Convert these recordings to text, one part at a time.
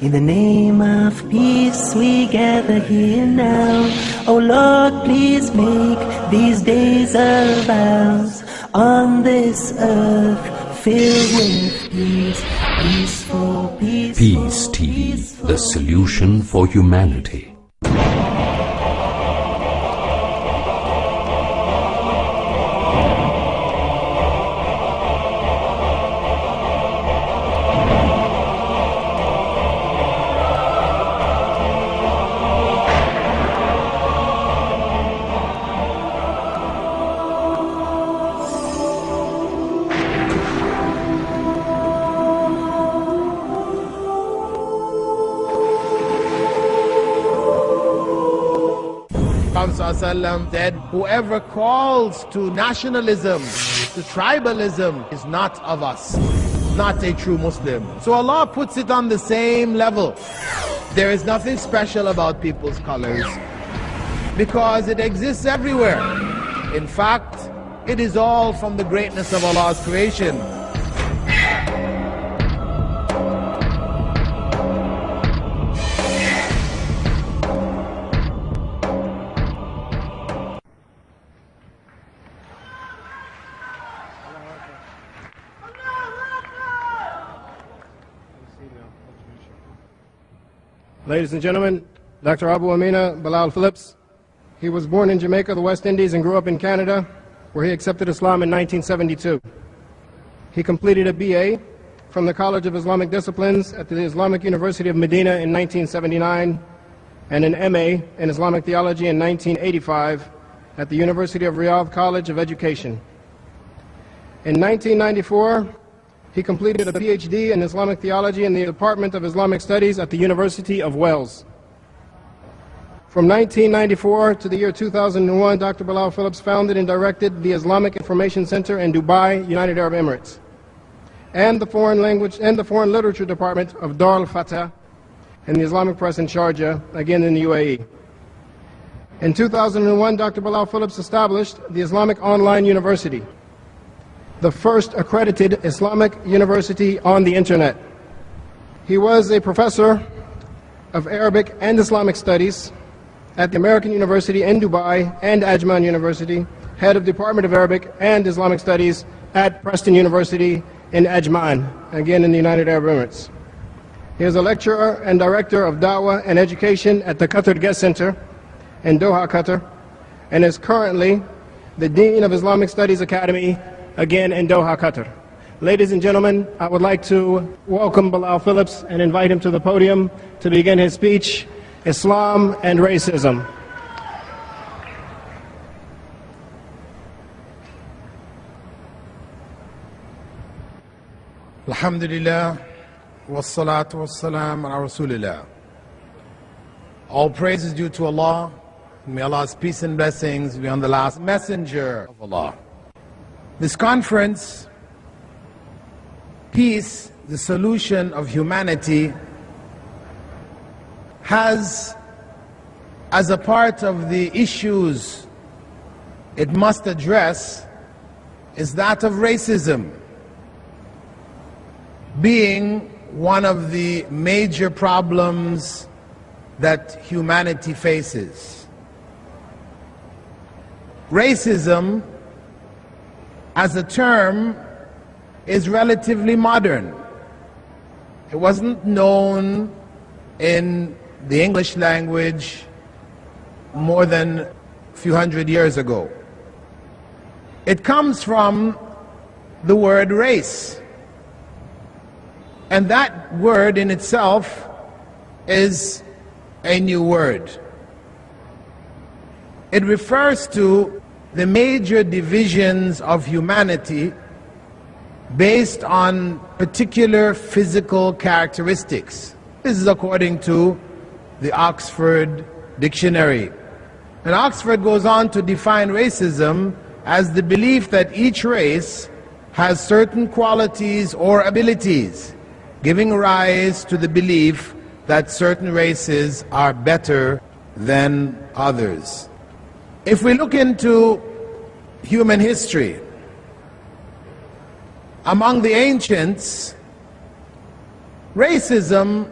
In the name of peace we gather here now. Oh Lord, please make these days of ours on this earth filled with peace. Peaceful, peaceful, Peace TV, the solution for humanity. Prophet said, whoever calls to nationalism, to tribalism, is not of us, not a true Muslim. So Allah puts it on the same level. There is nothing special about people's colors because it exists everywhere. In fact, it is all from the greatness of Allah's creation. Ladies and gentlemen, Dr. Abu Amina Bilal Phillips. He was born in Jamaica, the West Indies, and grew up in Canada, where he accepted Islam in 1972. He completed a BA from the College of Islamic Disciplines at the Islamic University of Medina in 1979, and an MA in Islamic Theology in 1985 at the University of Riyadh College of Education. In 1994, he completed a PhD in Islamic Theology in the Department of Islamic Studies at the University of Wales. From 1994 to the year 2001, Dr. Bilal Phillips founded and directed the Islamic Information Center in Dubai, United Arab Emirates, and the Foreign Language and the Foreign Literature Department of Dar al-Fatah and the Islamic Press in Sharjah, again in the UAE. In 2001, Dr. Bilal Phillips established the Islamic Online University, the first accredited Islamic university on the internet. He was a professor of Arabic and Islamic studies at the American University in Dubai and Ajman University, head of Department of Arabic and Islamic Studies at Preston University in Ajman, again in the United Arab Emirates. He is a lecturer and director of Dawah and Education at the Qatar Guest Center in Doha, Qatar, and is currently the Dean of Islamic Studies Academy, again in Doha, Qatar. Ladies and gentlemen, I would like to welcome Bilal Phillips and invite him to the podium to begin his speech, Islam and Racism. Alhamdulillah, wassalatu wassalam ala Rasulillah. All praise is due to Allah. May Allah's peace and blessings be on the last messenger of Allah. This conference, Peace, the Solution of Humanity, has, as a part of the issues it must address, is that of racism, being one of the major problems that humanity faces. Racism, as a term, is relatively modern. It wasn't known in the English language more than a few hundred years ago. It comes from the word race, and that word in itself is a new word. It refers to the major divisions of humanity based on particular physical characteristics. This is according to the Oxford Dictionary. And Oxford goes on to define racism as the belief that each race has certain qualities or abilities, giving rise to the belief that certain races are better than others. If we look into human history, among the ancients, racism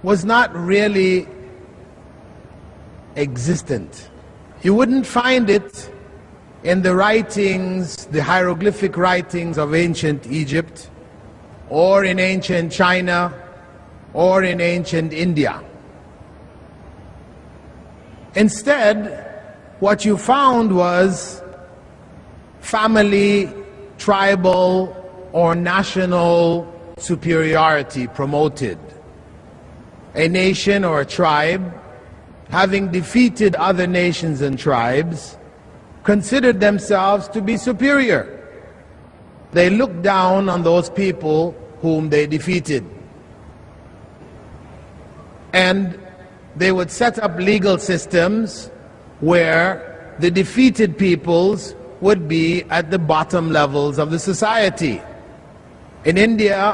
was not really existent. You wouldn't find it in the writings, the hieroglyphic writings of ancient Egypt, or in ancient China, or in ancient India. Instead, what you found was family, tribal, or national superiority promoted. A nation or a tribe, having defeated other nations and tribes, considered themselves to be superior. They looked down on those people whom they defeated. And they would set up legal systems where the defeated peoples would be at the bottom levels of the society. In India,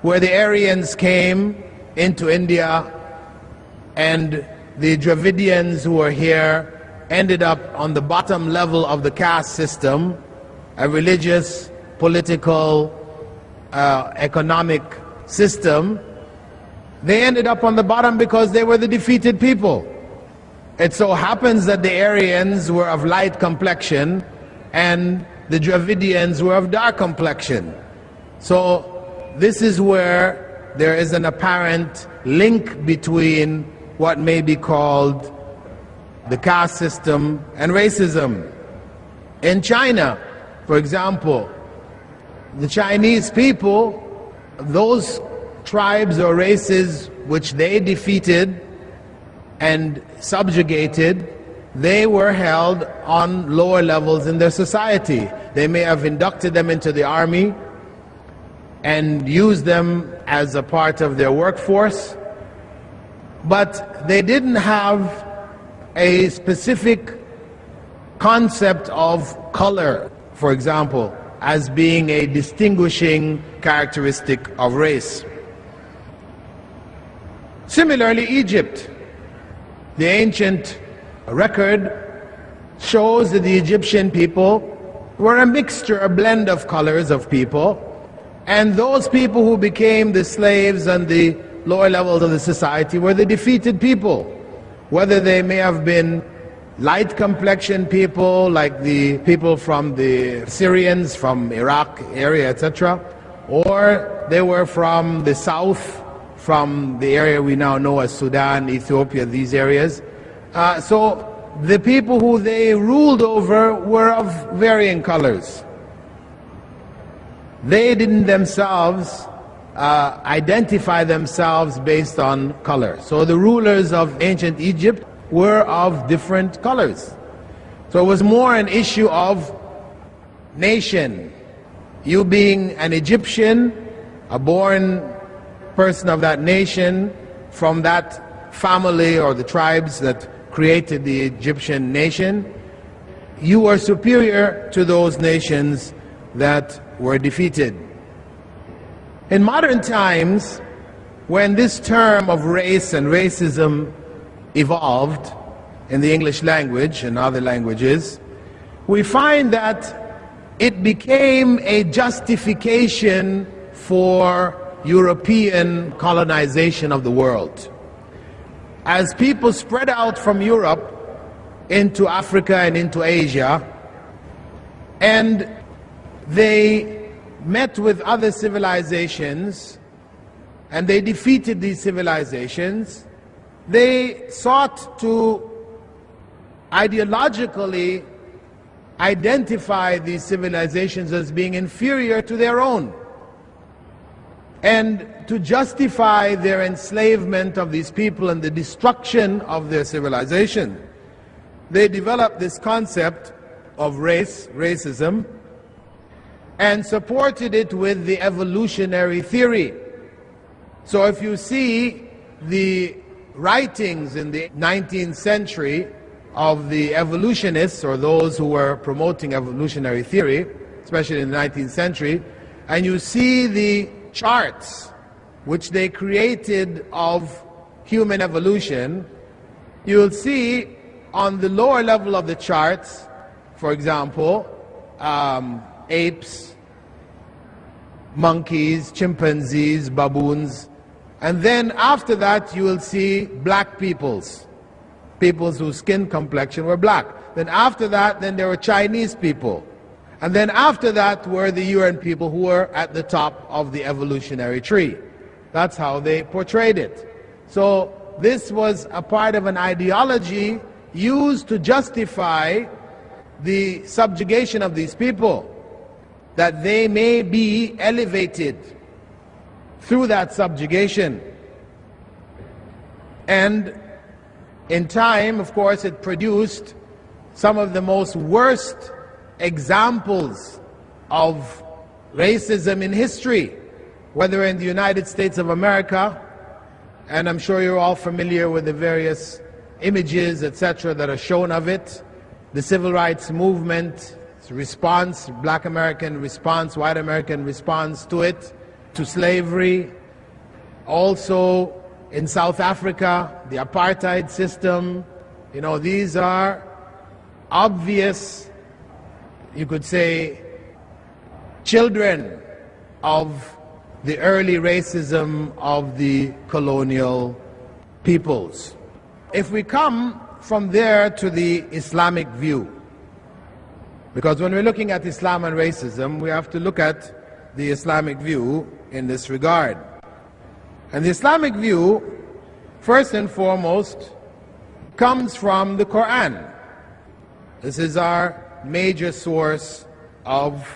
where the Aryans came into India and the Dravidians who were here ended up on the bottom level of the caste system, a religious, political, economic system. They ended up on the bottom because they were the defeated people. It so happens that the Aryans were of light complexion and the Dravidians were of dark complexion. So this is where there is an apparent link between what may be called the caste system and racism. In China, for example, the Chinese people, those tribes or races which they defeated and subjugated, they were held on lower levels in their society. They may have inducted them into the army and used them as a part of their workforce, but they didn't have a specific concept of color, for example, as being a distinguishing characteristic of race. Similarly, Egypt, the ancient record shows that the Egyptian people were a mixture, a blend of colors of people, and those people who became the slaves and the lower levels of the society were the defeated people, whether they may have been light complexioned people like the people from the Syrians, from Iraq area, etc., or they were from the south, from the area we now know as Sudan, Ethiopia, these areas. So the people who they ruled over were of varying colors. They didn't themselves identify themselves based on color. So the rulers of ancient Egypt were of different colors. So it was more an issue of nation. You being an Egyptian, a born person of that nation, from that family or the tribes that created the Egyptian nation, you are superior to those nations that were defeated. In modern times, when this term of race and racism evolved in the English language and other languages, we find that it became a justification for European colonization of the world. As people spread out from Europe into Africa and into Asia, and they met with other civilizations and they defeated these civilizations, they sought to ideologically identify these civilizations as being inferior to their own, and to justify their enslavement of these people and the destruction of their civilization. They developed this concept of racism, and supported it with the evolutionary theory. So if you see the writings in the 19th century of the evolutionists, or those who were promoting evolutionary theory, especially in the 19th century, and you see the charts which they created of human evolution, you'll see on the lower level of the charts, for example, apes, monkeys, chimpanzees, baboons, And then after that, you will see black peoples whose skin complexion were black. Then after that, then there were Chinese people. And then after that were the UN people who were at the top of the evolutionary tree. That's how they portrayed it. So this was a part of an ideology used to justify the subjugation of these people, that they may be elevated through that subjugation. And in time, of course, it produced some of the most worst examples of racism in history, whether in the United States of America, and I'm sure you're all familiar with the various images, etc., that are shown of it, the civil rights movement, response, black American response, white American response to it, to slavery, also in South Africa, the apartheid system. You know, these are obvious, you could say, children of the early racism of the colonial peoples. If we come from there to the Islamic view, because when we're looking at Islam and racism, we have to look at the Islamic view in this regard. And the Islamic view, first and foremost, comes from the Quran. This is our major source of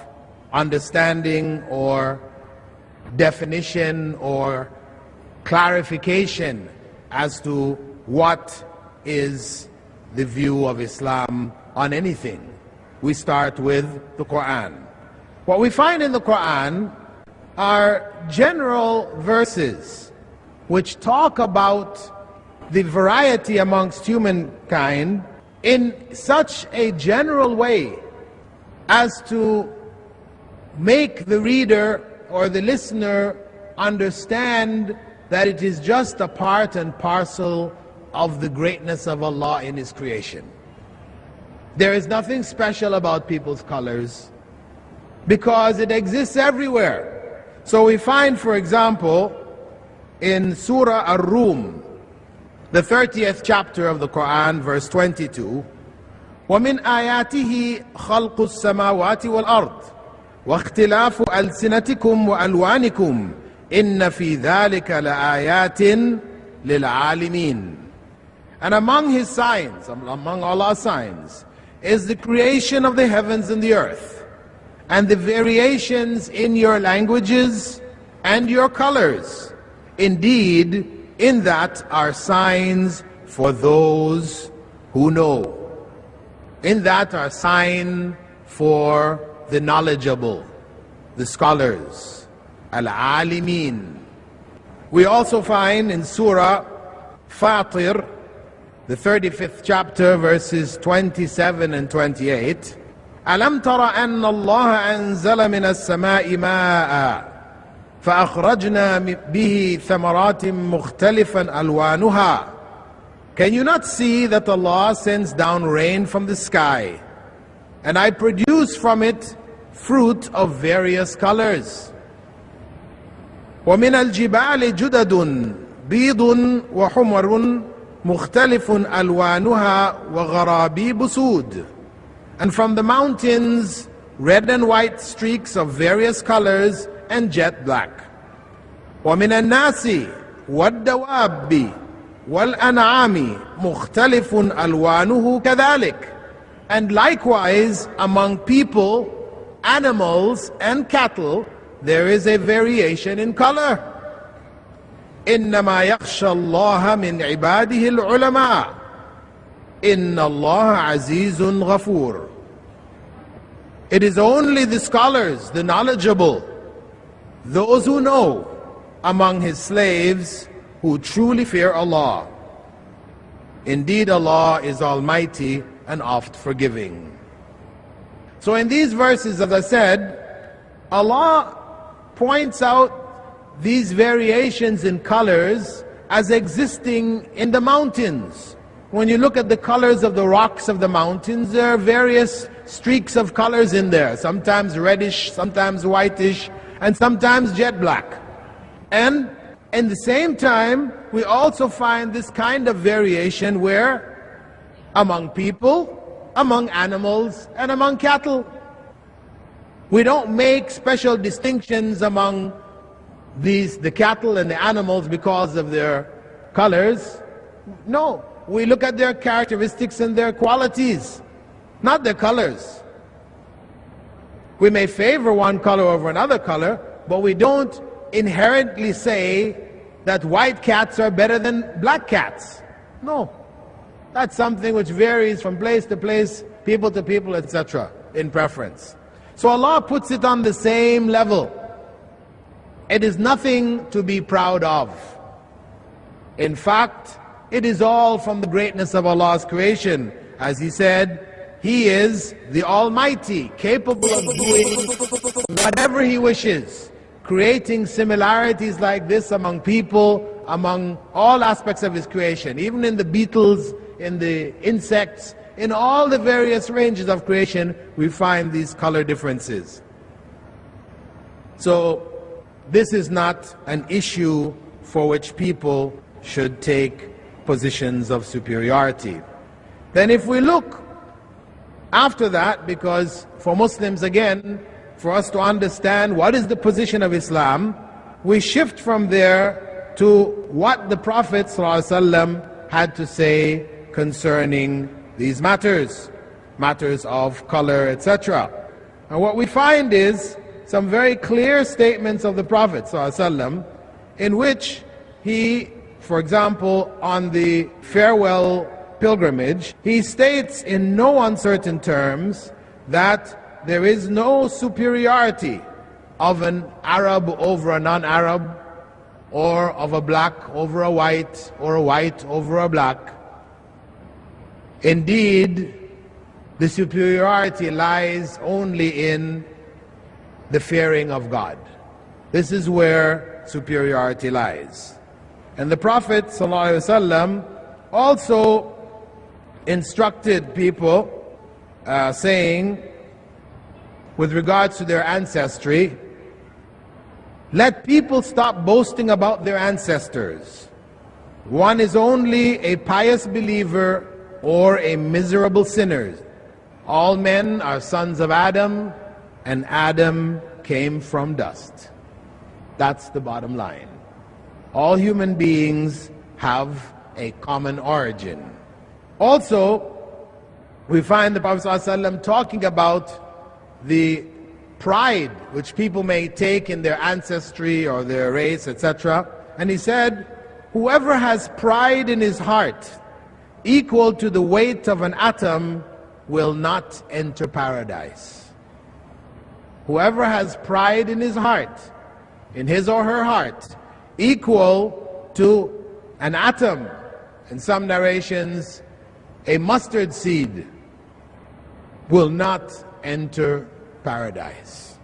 understanding or definition or clarification as to what is the view of Islam on anything. We start with the Quran. What we find in the Quran are general verses which talk about the variety amongst humankind in such a general way as to make the reader or the listener understand that it is just a part and parcel of the greatness of Allah in His creation. There is nothing special about people's colors because it exists everywhere. So we find, for example, in Surah Ar-Rum, the 30th chapter of the Quran, verse 22, وَمِنْ آيَاتِهِ خَلْقُ السَّمَاوَاتِ وَالْأَرْضِ وَاخْتِلَافُ أَلْسِنَتِكُمْ وَأَلْوَانِكُمْ إِنَّ فِي ذَلِكَ لَآيَاتٍ لِلْعَالِمِينَ. And among His signs, among Allah's signs, is the creation of the heavens and the earth, and the variations in your languages and your colors. Indeed, in that are signs for those who know. In that are signs for the knowledgeable, the scholars, al-alimin. We also find in Surah Fatir, the 35th chapter, verses 27 and 28, أَلَمْ تَرَ أَنَّ اللَّهَ أَنزَلَ مِنَ السَّمَاءِ مَاءً فَأَخْرَجْنَا بِهِ ثَمَرَاتٍ مُخْتَلِفًا أَلْوَانُهَا. Can you not see that Allah sends down rain from the sky, and I produce from it fruit of various colors? وَمِنَ الْجِبَالِ جُدَدٌ بِيضٌ وَحُمَرٌ مُخْتَلِفٌ أَلْوَانُهَا وَغَرَابِيبُ سُودٌ. And from the mountains, red and white streaks of various colors and jet black. وَمِنَ النَّاسِ وَالدَّوَابِّ وَالْأَنْعَامِ مُخْتَلِفٌ أَلْوَانُهُ كَذَلِكَ. And likewise, among people, animals, and cattle, there is a variation in color. إِنَّمَا يَخْشَى اللَّهَ مِنْ عِبَادِهِ الْعُلَمَاءِ إِنَّ اللَّهَ عَزِيزٌ غَفُورٌ. It is only the scholars, the knowledgeable, those who know among His slaves who truly fear Allah. Indeed, Allah is almighty and oft forgiving. So in these verses, as I said, Allah points out these variations in colors as existing in the mountains. When you look at the colors of the rocks of the mountains, there are various streaks of colors in there, sometimes reddish, sometimes whitish, and sometimes jet black. And In the same time, we also find this kind of variation where among people, among animals, and among cattle. We don't make special distinctions among the cattle and the animals because of their colors. No, we look at their characteristics and their qualities, not their colors. We may favor one color over another color, but we don't inherently say that white cats are better than black cats. No. That's something which varies from place to place, people to people, etc., in preference. So Allah puts it on the same level. It is nothing to be proud of. In fact, it is all from the greatness of Allah's creation. As He said, He is the Almighty, capable of doing whatever He wishes, creating similarities like this among people, among all aspects of His creation, even in the beetles, in the insects, in all the various ranges of creation, we find these color differences. So, this is not an issue for which people should take positions of superiority. Then if we look after that, because for Muslims again, for us to understand what is the position of Islam, we shift from there to what the Prophet ﷺ had to say concerning these matters of color, etc. And what we find is some very clear statements of the Prophet ﷺ in which he, for example, on the farewell pilgrimage, he states in no uncertain terms that there is no superiority of an Arab over a non-Arab, or of a black over a white, or a white over a black. Indeed, the superiority lies only in the fearing of God. This is where superiority lies. And the Prophet ﷺ also instructed people, saying, with regards to their ancestry, let people stop boasting about their ancestors. One is only a pious believer or a miserable sinner. All men are sons of Adam, and Adam came from dust. That's the bottom line. All human beings have a common origin. Also, we find the Prophet ﷺ talking about the pride which people may take in their ancestry or their race, etc. And he said, whoever has pride in his heart equal to the weight of an atom will not enter paradise. Whoever has pride in his heart, in his or her heart, equal to an atom, in some narrations, a mustard seed, will not enter paradise.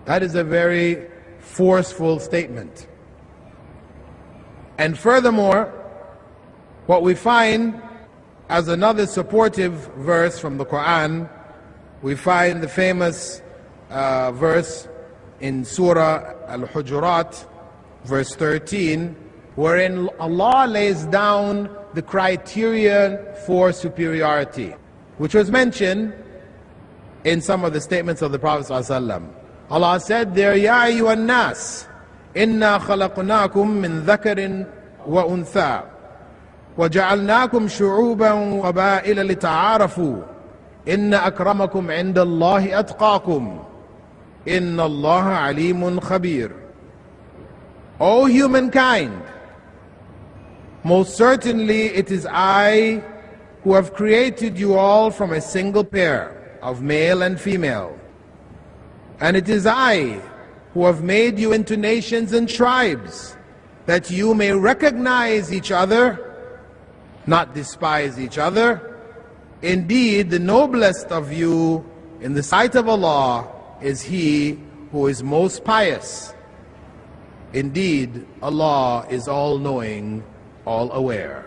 That is a very forceful statement. And furthermore, what we find as another supportive verse from the Quran, we find the famous verse in Surah Al-Hujurat, verse 13, wherein Allah lays down the criterion for superiority, which was mentioned in some of the statements of the Prophet ﷺ. Allah said there, Ya ayyuhan nas, inna khalaqnakum min dhakarin wa untha, وَجَعَلْنَاكُمْ شُعُوبًا وَبَائِلَ لِتَعَارَفُوا إِنَّ أَكْرَمَكُمْ عِنْدَ اللَّهِ أَتْقَاكُمْ إِنَّ اللَّهَ عَلِيمٌ خَبِيرٌ. O humankind, most certainly it is I who have created you all from a single pair of male and female. And it is I who have made you into nations and tribes, that you may recognize each other, not despise each other. Indeed, the noblest of you in the sight of Allah is he who is most pious. Indeed, Allah is all-knowing, all-aware.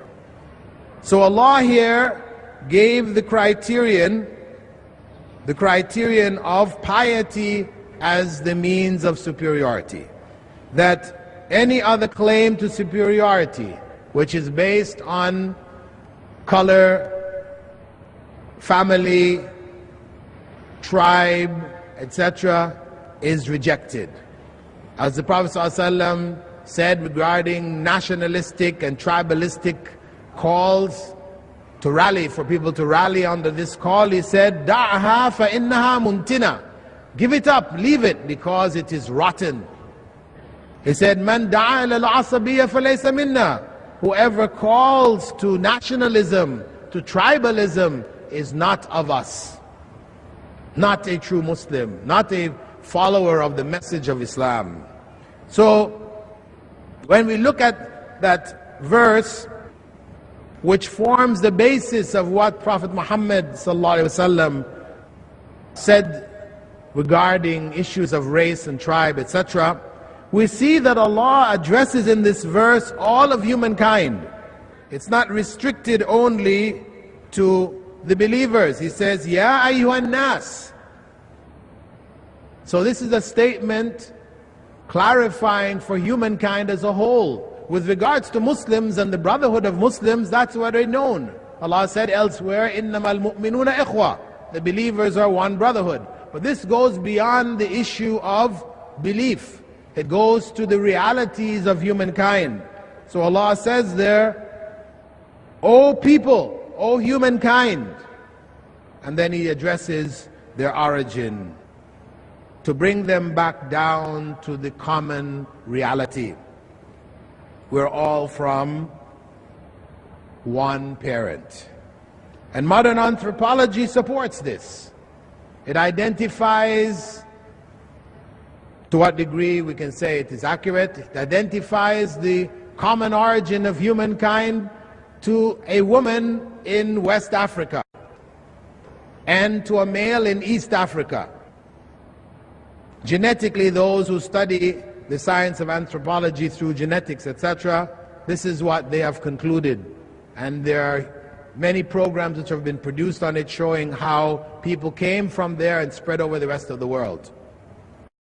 So Allah here gave the criterion of piety as the means of superiority. That any other claim to superiority, which is based on color, family, tribe, etc., is rejected. As the Prophet ﷺ said regarding nationalistic and tribalistic calls to rally, for people to rally under this call, he said, "Da'ha fa innaha muntina." Give it up, leave it, because it is rotten. He said, "Man da'a ila al-asabiyya falaysa minna." Whoever calls to nationalism, to tribalism, is not of us. Not a true Muslim, not a follower of the message of Islam. So, when we look at that verse, which forms the basis of what Prophet Muhammad ﷺ said regarding issues of race and tribe, etc., we see that Allah addresses in this verse all of humankind. It's not restricted only to the believers. He says, "Ya ayyuhan nas." So this is a statement clarifying for humankind as a whole. With regards to Muslims and the brotherhood of Muslims, that's what they're known. Allah said elsewhere, "Innamal mu'minuna ikhwa." The believers are one brotherhood. But this goes beyond the issue of belief. It goes to the realities of humankind. So Allah says there, "O people, O humankind," and then He addresses their origin to bring them back down to the common reality. We're all from one parent. And modern anthropology supports this. It identifies, to what degree we can say it is accurate, it identifies the common origin of humankind to a woman in West Africa and to a male in East Africa. Genetically, those who study the science of anthropology through genetics, etc., this is what they have concluded. And there are many programs which have been produced on it showing how people came from there and spread over the rest of the world.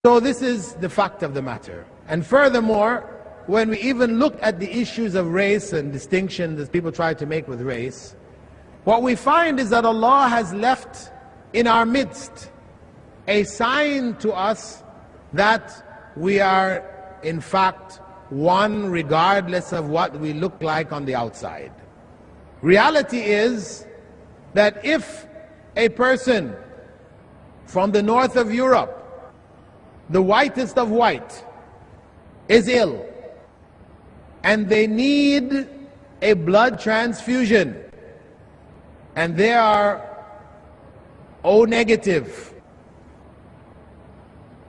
So this is the fact of the matter. And furthermore, when we even look at the issues of race and distinction that people try to make with race, what we find is that Allah has left in our midst a sign to us that we are in fact one regardless of what we look like on the outside. Reality is that if a person from the north of Europe, the whitest of white, is ill and they need a blood transfusion and they are O negative,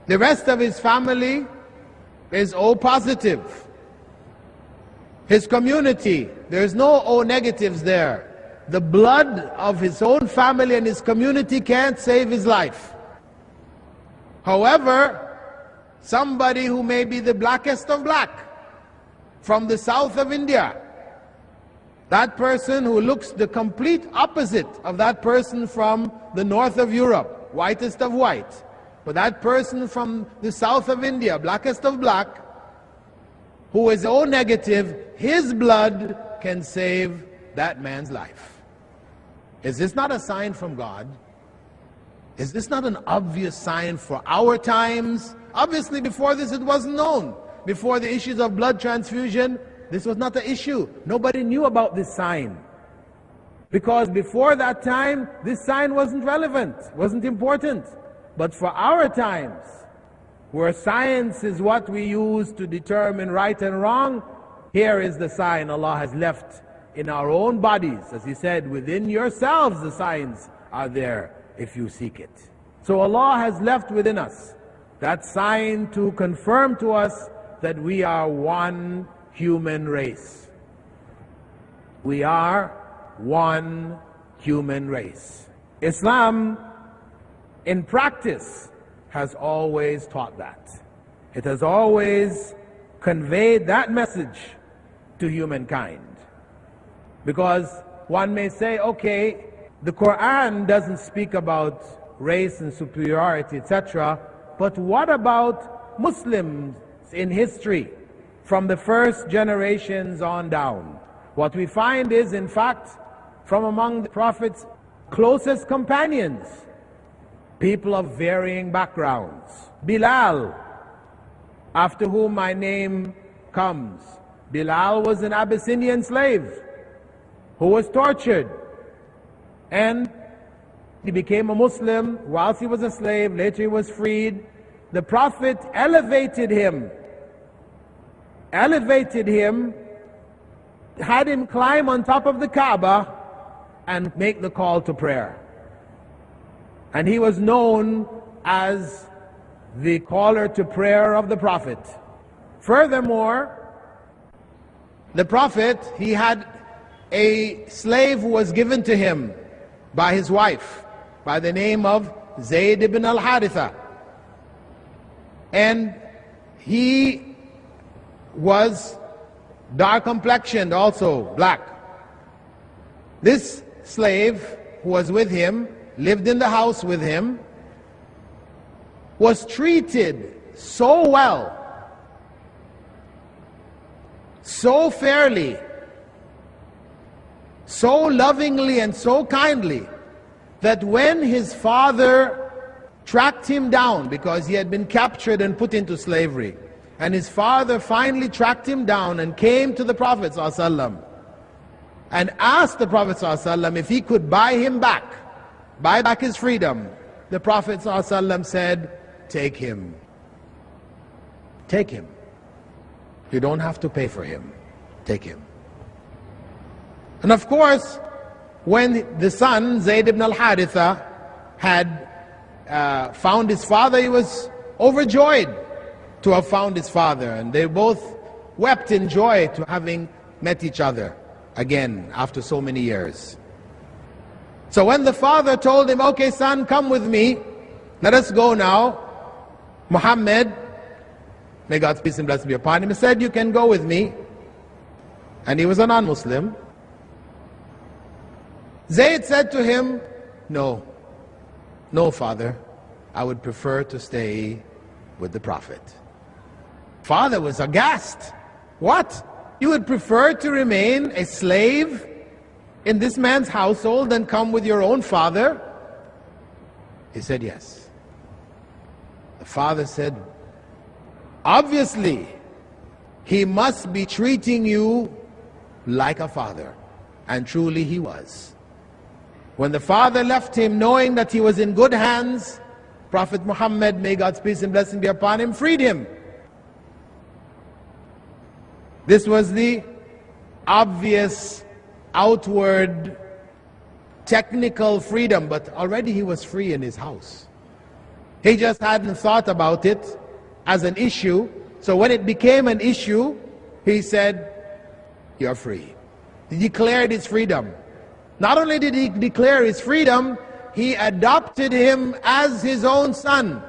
the rest of his family is O positive. His community, there's no O negatives there. The blood of his own family and his community can't save his life. However, somebody who may be the blackest of black, from the south of India, that person who looks the complete opposite of that person from the north of Europe, whitest of white, but that person from the south of India, blackest of black, who is O negative, his blood can save that man's life. Is this not a sign from God? Is this not an obvious sign for our times? Obviously before this it wasn't known. Before the issues of blood transfusion, this was not the issue. Nobody knew about this sign. Because before that time, this sign wasn't relevant, wasn't important. But for our times, where science is what we use to determine right and wrong, here is the sign Allah has left in our own bodies. As He said, within yourselves the signs are there if you seek it. So Allah has left within us that sign to confirm to us that we are one human race. We are one human race. Islam, in practice, has always taught that. It has always conveyed that message to humankind. Because one may say, okay, the Quran doesn't speak about race and superiority, etc., but what about Muslims in history? from the first generations on down. What we find is, in fact, from among the Prophet's closest companions, people of varying backgrounds. Bilal, after whom my name comes. Bilal was an Abyssinian slave who was tortured, and he became a Muslim whilst he was a slave. Later he was freed. The Prophet elevated him, had him climb on top of the Kaaba and make the call to prayer. And he was known as the caller to prayer of the Prophet. Furthermore, the Prophet, he had a slave who was given to him by his wife by the name of Zayd ibn al-Haritha. And he was dark complexioned, also black. This slave who was with him, lived in the house with him, was treated so well, so fairly, so lovingly and so kindly, that when his father tracked him down, because he had been captured and put into slavery, and his father finally tracked him down and came to the Prophet ﷺ and asked the Prophet ﷺ if he could buy back his freedom, the Prophet ﷺ said, take him. Take him. You don't have to pay for him. Take him. And of course, when the son, Zayd ibn al-Haritha, had found his father, he was overjoyed to have found his father. And they both wept in joy to having met each other again after so many years. So when the father told him, okay son, come with me, let us go now, Muhammad, may God's peace and blessing be upon him, he said, you can go with me. And he was a non-Muslim. Zayd said to him, no, father, I would prefer to stay with the Prophet. Father was aghast. What? You would prefer to remain a slave in this man's household and come with your own father? He said yes. The father said, obviously, he must be treating you like a father. And truly he was. When the father left him, knowing that he was in good hands, Prophet Muhammad, may God's peace and blessing be upon him, freed him. This was the obvious, outward, technical freedom, but already he was free in his house. He just hadn't thought about it as an issue. So when it became an issue, he said, you're free. He declared his freedom. Not only did he declare his freedom, he adopted him as his own son.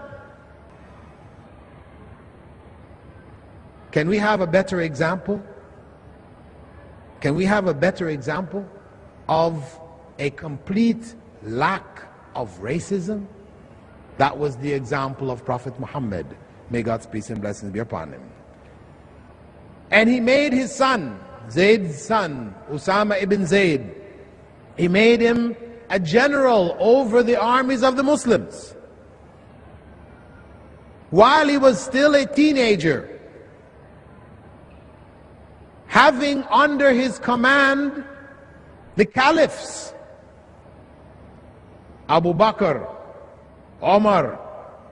Can we have a better example? Can we have a better example of a complete lack of racism? That was the example of Prophet Muhammad. May God's peace and blessings be upon him. And he made his son, Zayd's son, Usama ibn Zayd, he made him a general over the armies of the Muslims. While he was still a teenager, having under his command the caliphs, Abu Bakr, Omar,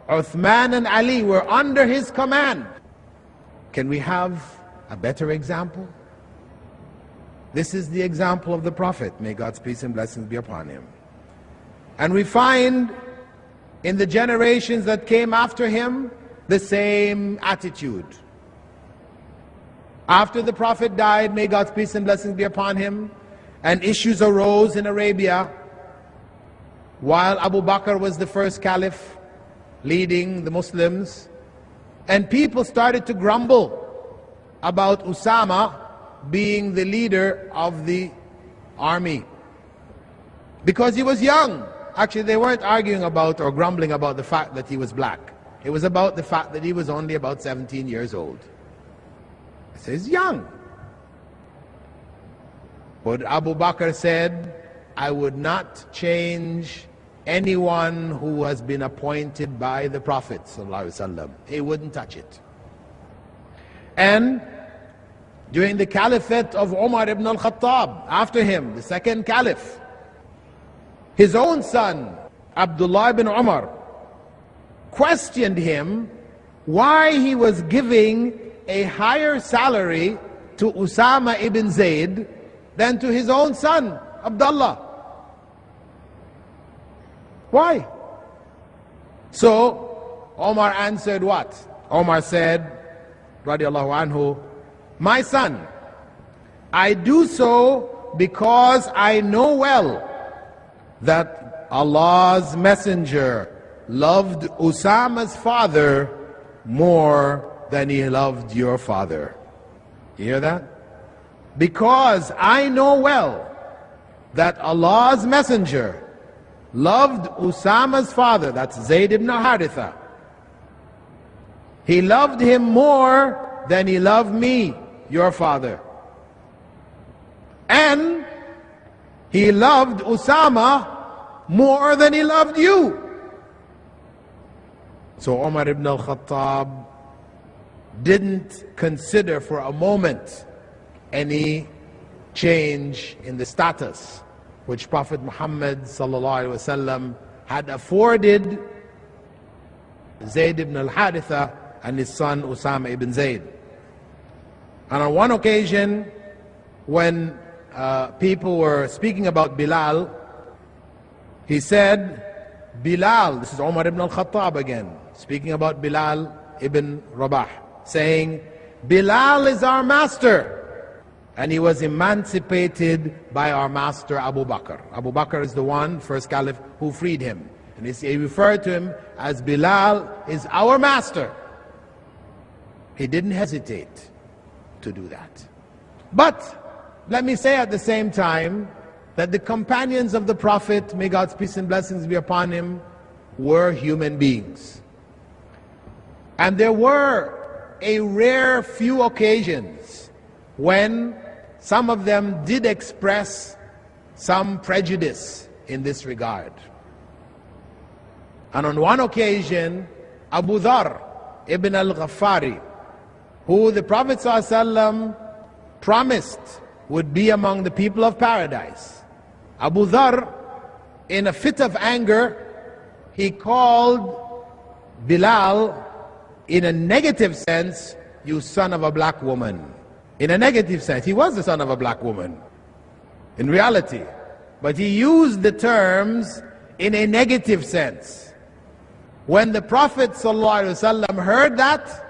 Uthman and Ali were under his command. Can we have a better example? This is the example of the Prophet. May God's peace and blessings be upon him. And we find in the generations that came after him the same attitude. After the Prophet died, may God's peace and blessings be upon him, and issues arose in Arabia while Abu Bakr was the first caliph leading the Muslims, and people started to grumble about Usama being the leader of the army because he was young. Actually, they weren't arguing about or grumbling about the fact that he was black. It was about the fact that he was only about 17 years old. He's young. But Abu Bakr said, I would not change anyone who has been appointed by the Prophet ﷺ. He wouldn't touch it. And during the caliphate of Umar ibn al-Khattab, after him, the second caliph, his own son, Abdullah ibn Umar, questioned him why he was giving a higher salary to Usama ibn Zayd than to his own son, Abdullah. Why? So, Omar answered what? Omar said, radiallahu anhu, my son, I do so because I know well that Allah's Messenger loved Usama's father more than he loved your father. You hear that? Because I know well that Allah's Messenger loved Usama's father, that's Zayd ibn Haritha. He loved him more than he loved me, your father. And he loved Usama more than he loved you. So Umar ibn al-Khattab didn't consider for a moment any change in the status which Prophet Muhammad ﷺ had afforded Zayd ibn al-Haritha and his son Usama ibn Zayd. And on one occasion, when people were speaking about Bilal, he said, Bilal, this is Umar ibn al-Khattab again, speaking about Bilal ibn Rabah, saying, Bilal is our master. And he was emancipated by our master Abu Bakr. Abu Bakr is the one, first caliph, who freed him. And he referred to him as Bilal is our master. He didn't hesitate to do that. But let me say at the same time that the companions of the Prophet, may God's peace and blessings be upon him, were human beings. And there were a rare few occasions when some of them did express some prejudice in this regard. And on one occasion, Abu Dhar ibn al-Ghaffari, who the Prophet ﷺ promised would be among the people of paradise, Abu Dhar, in a fit of anger, he called Bilal, in a negative sense, you son of a black woman. In a negative sense, he was the son of a black woman, in reality. But he used the terms in a negative sense. When the Prophet ﷺ heard that,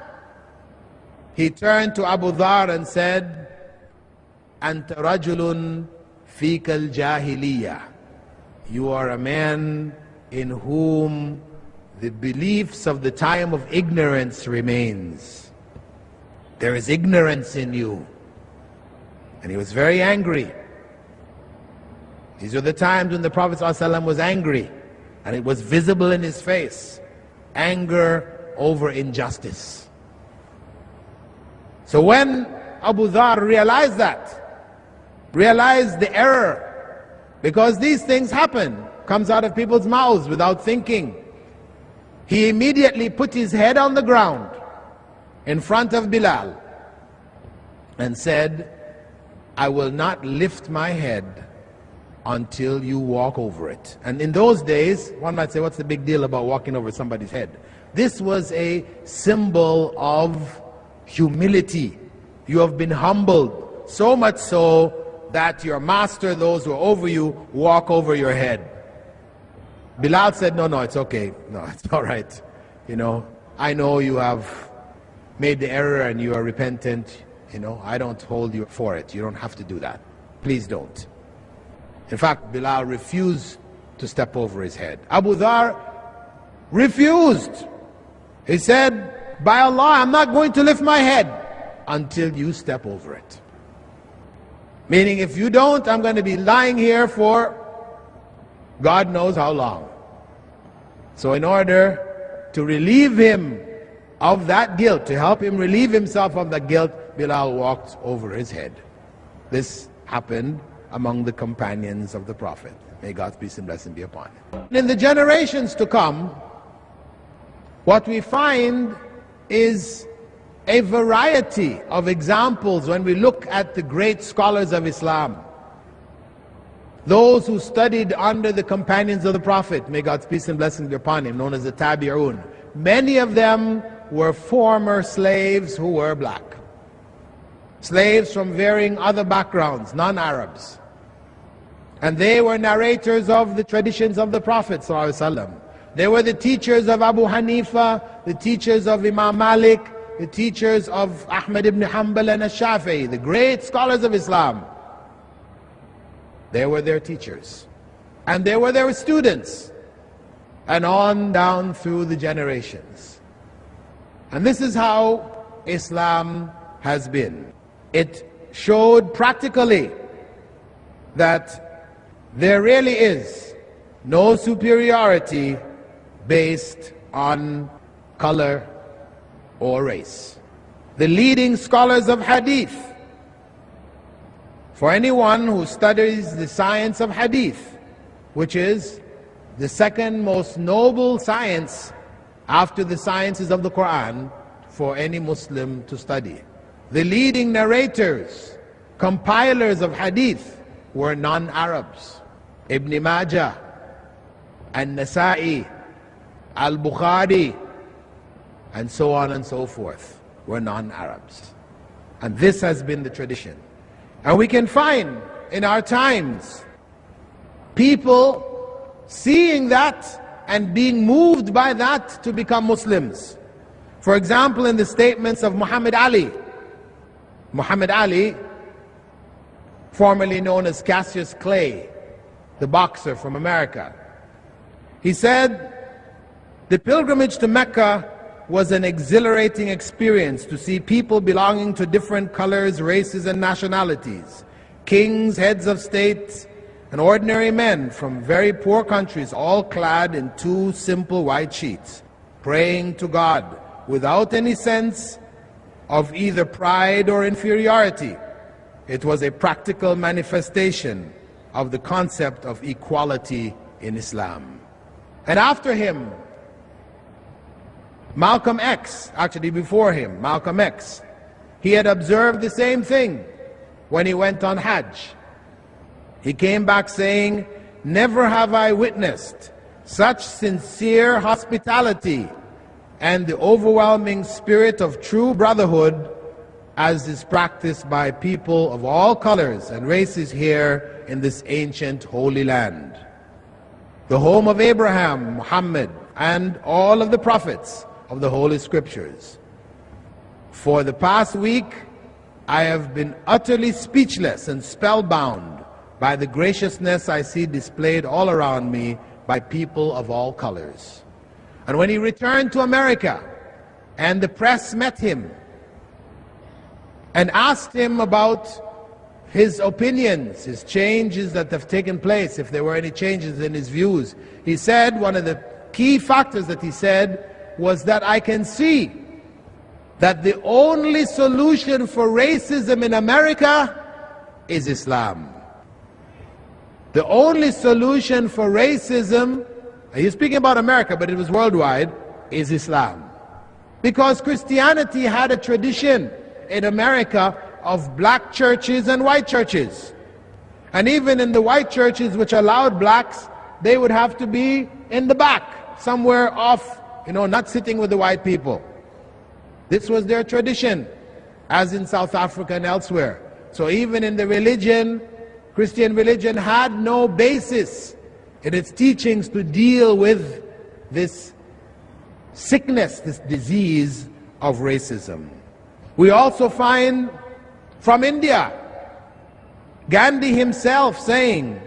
he turned to Abu Dhar and said, Anta rajulun fika al-jahiliyyah. You are a man in whom the beliefs of the time of ignorance remains. There is ignorance in you. And he was very angry. These are the times when the Prophet ﷺ was angry, and it was visible in his face. Anger over injustice. So when Abu Dhar realized that, realized the error, because these things happen, comes out of people's mouths without thinking, he immediately put his head on the ground in front of Bilal and said, I will not lift my head until you walk over it. And in those days, one might say, what's the big deal about walking over somebody's head? This was a symbol of humility. You have been humbled, so much so that your master, those who are over you, walk over your head. Bilal said, no, it's okay. No, it's all right. You know, I know you have made the error and you are repentant. You know, I don't hold you for it. You don't have to do that. Please don't. In fact, Bilal refused to step over his head. Abu Dhar refused. He said, by Allah, I'm not going to lift my head until you step over it. Meaning, if you don't, I'm going to be lying here for God knows how long. So in order to relieve him of that guilt, to help him relieve himself of that guilt, Bilal walked over his head. This happened among the companions of the Prophet. May God's peace and blessing be upon him. In the generations to come, what we find is a variety of examples when we look at the great scholars of Islam. Those who studied under the companions of the Prophet, may God's peace and blessing be upon him, known as the Tabi'un. Many of them were former slaves who were black. Slaves from varying other backgrounds, non-Arabs. And they were narrators of the traditions of the Prophet ﷺ. They were the teachers of Abu Hanifa, the teachers of Imam Malik, the teachers of Ahmad ibn Hanbal and Ash-Shafi'i, the great scholars of Islam. They were their teachers. And they were their students. And on down through the generations. And this is how Islam has been. It showed practically that there really is no superiority based on color or race. The leading scholars of hadith, for anyone who studies the science of hadith, which is the second most noble science after the sciences of the Quran for any Muslim to study. The leading narrators, compilers of hadith were non-Arabs. Ibn Majah, An-Nasa'i, Al-Bukhari, and so on and so forth were non-Arabs. And this has been the tradition. And we can find in our times people seeing that and being moved by that to become Muslims. For example, in the statements of Muhammad Ali. Muhammad Ali, formerly known as Cassius Clay, the boxer from America. He said, the pilgrimage to Mecca was an exhilarating experience to see people belonging to different colors, races, and nationalities. Kings, heads of states, and ordinary men from very poor countries, all clad in two simple white sheets, praying to God without any sense of either pride or inferiority. It was a practical manifestation of the concept of equality in Islam. And after him, Malcolm X, actually before him, Malcolm X, he had observed the same thing when he went on Hajj. He came back saying, never have I witnessed such sincere hospitality and the overwhelming spirit of true brotherhood as is practiced by people of all colors and races here in this ancient holy land. The home of Abraham, Muhammad, and all of the prophets of the Holy Scriptures. For the past week, I have been utterly speechless and spellbound by the graciousness I see displayed all around me by people of all colors. And when he returned to America, and the press met him, and asked him about his opinions, his changes that have taken place, if there were any changes in his views, he said one of the key factors that he said was that I can see that the only solution for racism in America is Islam. The only solution for racism, he's speaking about America, but it was worldwide, is Islam. Because Christianity had a tradition in America of black churches and white churches. And even in the white churches which allowed blacks, they would have to be in the back, somewhere off, not sitting with the white people. This was their tradition, as in South Africa and elsewhere. So even in the religion, Christian religion had no basis in its teachings to deal with this sickness, this disease of racism. We also find from India, Gandhi himself saying,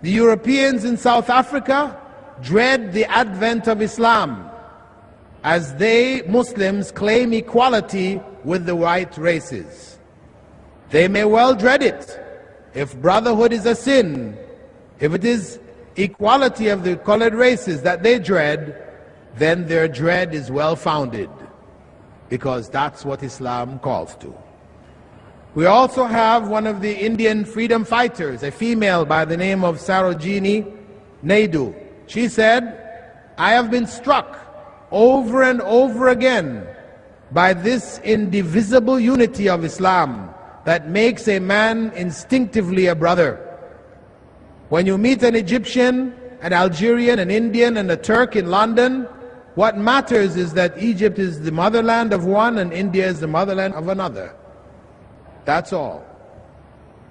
the Europeans in South Africa dread the advent of Islam, as they, Muslims, claim equality with the white races. They may well dread it. If brotherhood is a sin, if it is equality of the colored races that they dread, then their dread is well founded, because that's what Islam calls to. We also have one of the Indian freedom fighters, a female by the name of Sarojini Naidu. She said, I have been struck over and over again by this indivisible unity of Islam that makes a man instinctively a brother. When you meet an Egyptian, an Algerian, an Indian, and a Turk in London, what matters is that Egypt is the motherland of one and India is the motherland of another. That's all.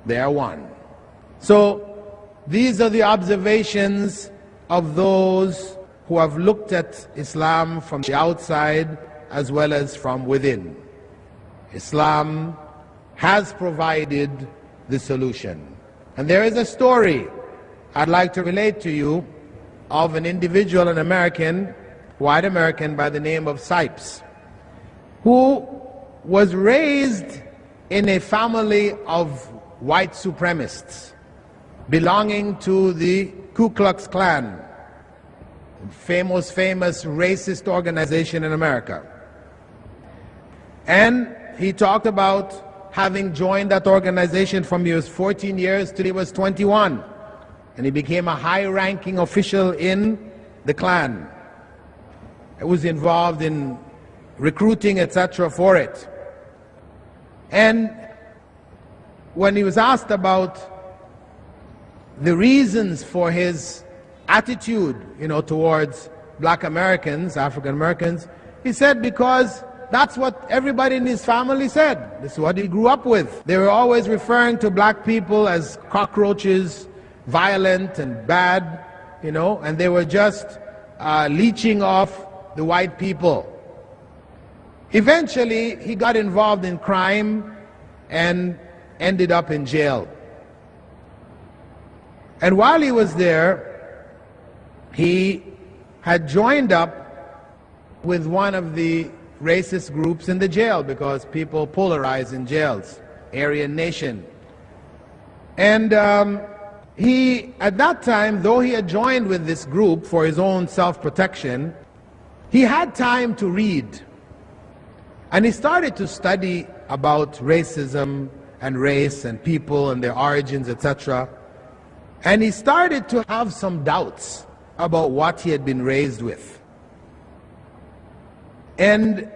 They are one. So these are the observations of those who have looked at Islam from the outside as well as from within. Islam has provided the solution. And there is a story I'd like to relate to you of an individual, an American, white American by the name of Sipes, who was raised in a family of white supremacists belonging to the Ku Klux Klan, famous racist organization in America. And he talked about having joined that organization from he was 14 years till he was 21. And he became a high-ranking official in the Klan. He was involved in recruiting, etc. for it. And when he was asked about the reasons for his attitude, towards black Americans, African Americans, he said because that's what everybody in his family said. This is what he grew up with. They were always referring to black people as cockroaches, violent and bad, and they were just leeching off the white people. Eventually, he got involved in crime and ended up in jail. And while he was there, he had joined up with one of the racist groups in the jail because people polarize in jails, Aryan Nation. And he, at that time, though he had joined with this group for his own self-protection, he had time to read. And he started to study about racism and race and people and their origins, etc. And he started to have some doubts about what he had been raised with. And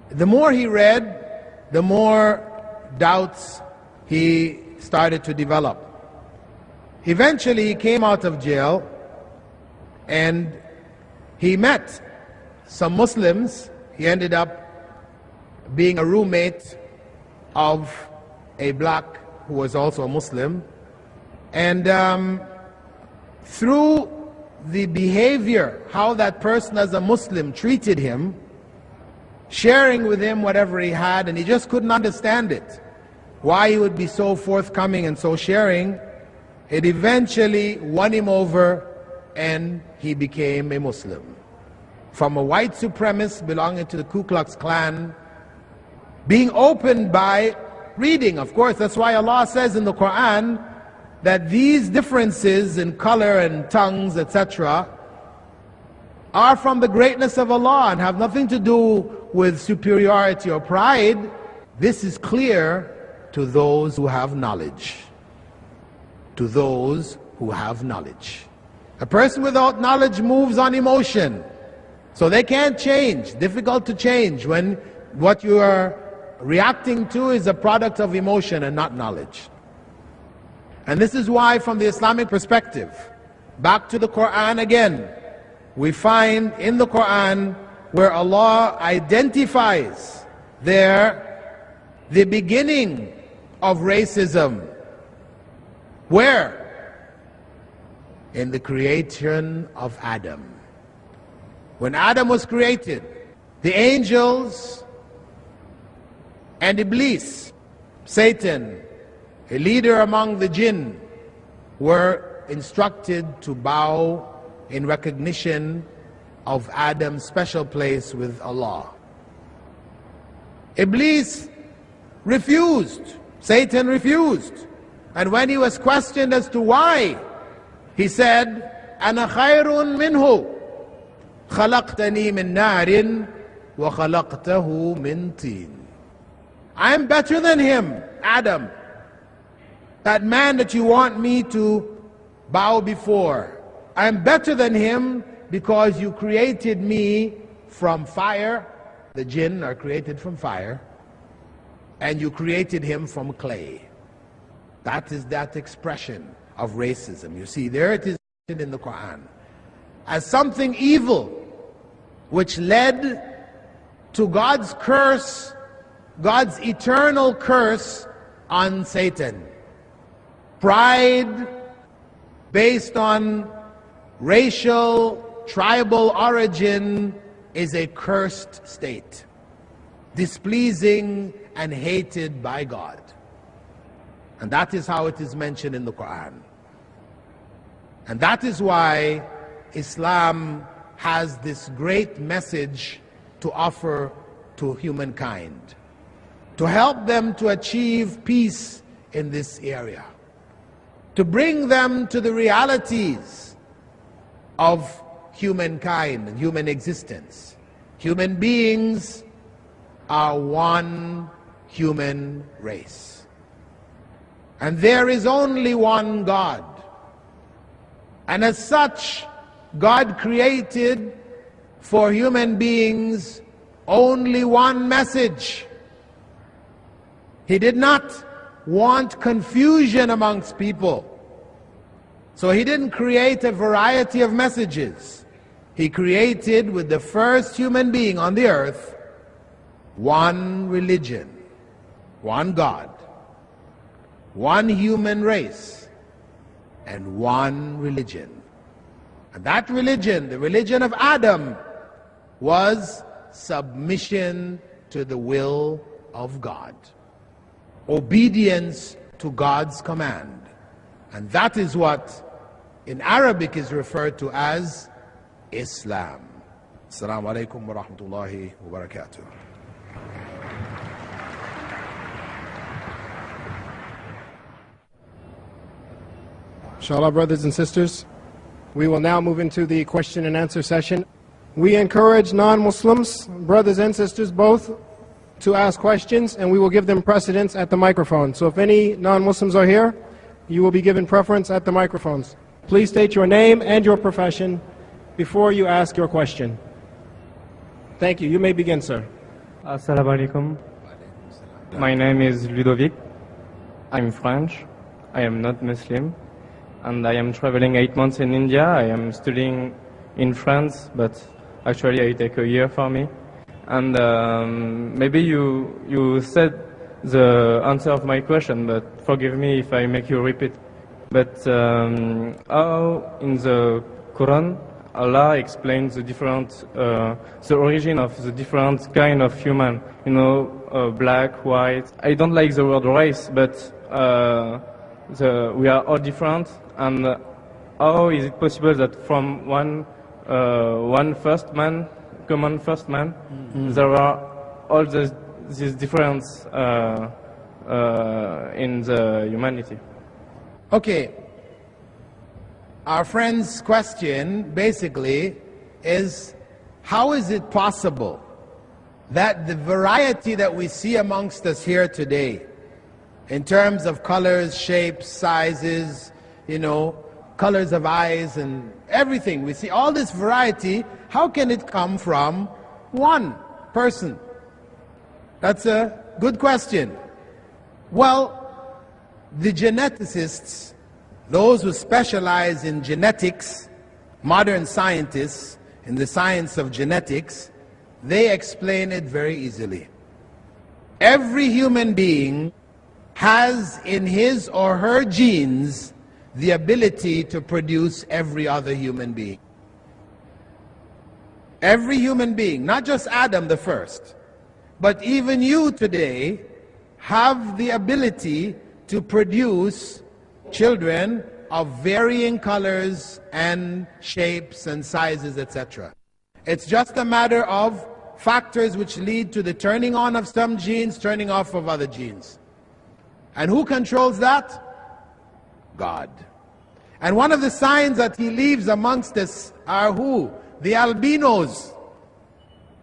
the more he read, the more doubts he started to develop. Eventually, he came out of jail and he met some Muslims. He ended up being a roommate of a black who was also a Muslim. And through the behavior, how that person as a Muslim treated him, sharing with him whatever he had, and he just couldn't understand it, why he would be so forthcoming and so sharing, it eventually won him over and he became a Muslim. From a white supremacist belonging to the Ku Klux Klan, being opened by reading. Of course, that's why Allah says in the Quran that these differences in color and tongues, etc., are from the greatness of Allah and have nothing to do with superiority or pride. This is clear to those who have knowledge. To those who have knowledge. A person without knowledge moves on emotion. So they can't change. Difficult to change when what you are reacting to is a product of emotion and not knowledge. And this is why, from the Islamic perspective, back to the Quran again, we find in the Quran where Allah identifies there the beginning of racism. Where? In the creation of Adam. When Adam was created, the angels and Iblis, Satan, a leader among the jinn, were instructed to bow in recognition of Adam's special place with Allah. Iblis refused. Satan refused. And when he was questioned as to why, he said, أَنَا خَيْرٌ مِّنْهُ خَلَقْتَنِي مِن نَارٍ وَخَلَقْتَهُ مِن طِينٍ. I'm better than him, Adam. That man that you want me to bow before. I'm better than him because you created me from fire. The jinn are created from fire. And you created him from clay. That is that expression of racism. You see, there it is in the Quran. As something evil, which led to God's curse, God's eternal curse on Satan. Pride based on racial, tribal origin is a cursed state, displeasing and hated by God. And that is how it is mentioned in the Quran. And that is why Islam has this great message to offer to humankind, to help them to achieve peace in this area, to bring them to the realities of humankind and human existence. Human beings are one human race. And there is only one God. And as such, God created for human beings only one message. He did not want confusion amongst people. So he didn't create a variety of messages. He created with the first human being on the earth one religion, one God, one human race, and one religion. And that religion, the religion of Adam, was submission to the will of God, obedience to God's command. And that is what in Arabic is referred to as Islam. Assalamu alaikum wa rahmatullahi wa barakatuh. Inshallah, brothers and sisters, we will now move into the question and answer session. We encourage non-Muslims, brothers and sisters both, to ask questions, and we will give them precedence at the microphone. So if any non-Muslims are here, you will be given preference at the microphones. Please state your name and your profession before you ask your question. Thank you. You may begin, sir. Assalamu alaikum. My name is Ludovic. I'm French. I am not Muslim. And I am traveling 8 months in India. I am studying in France, but actually I take a year for me. And maybe you said the answer of my question, but forgive me if I make you repeat. But how in the Quran Allah explains the different, the origin of the different kind of human, black, white. I don't like the word race, but we are all different. And how is it possible that from one first man, common first man, there are all these differences in the humanity? Okay. Our friend's question basically is, how is it possible that the variety that we see amongst us here today, in terms of colors, shapes, sizes, colors of eyes and everything, we see all this variety, how can it come from one person? That's a good question. Well, the geneticists, those who specialize in genetics, modern scientists in the science of genetics, they explain it very easily. Every human being has in his or her genes the ability to produce every other human being. Every human being, not just Adam the first, but even you today have the ability to produce children of varying colors and shapes and sizes, etc. It's just a matter of factors which lead to the turning on of some genes, turning off of other genes. And who controls that? God. And one of the signs that He leaves amongst us are who? The albinos.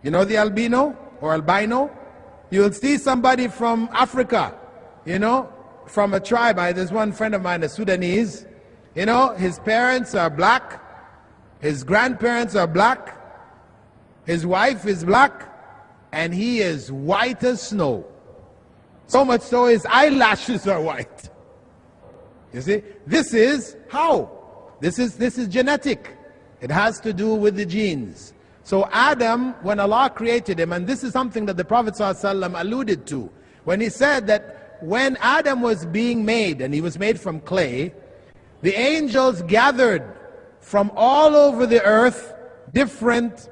You know the albino or albino? You'll see somebody from Africa, you know, from a tribe. There's one friend of mine, a Sudanese. You know, his parents are black, his grandparents are black, his wife is black, and he is white as snow. So much so his eyelashes are white. You see, this is how? This is genetic. It has to do with the genes. So Adam, when Allah created him, and this is something that the Prophet ﷺ alluded to, when he said that when Adam was being made, and he was made from clay, the angels gathered from all over the earth different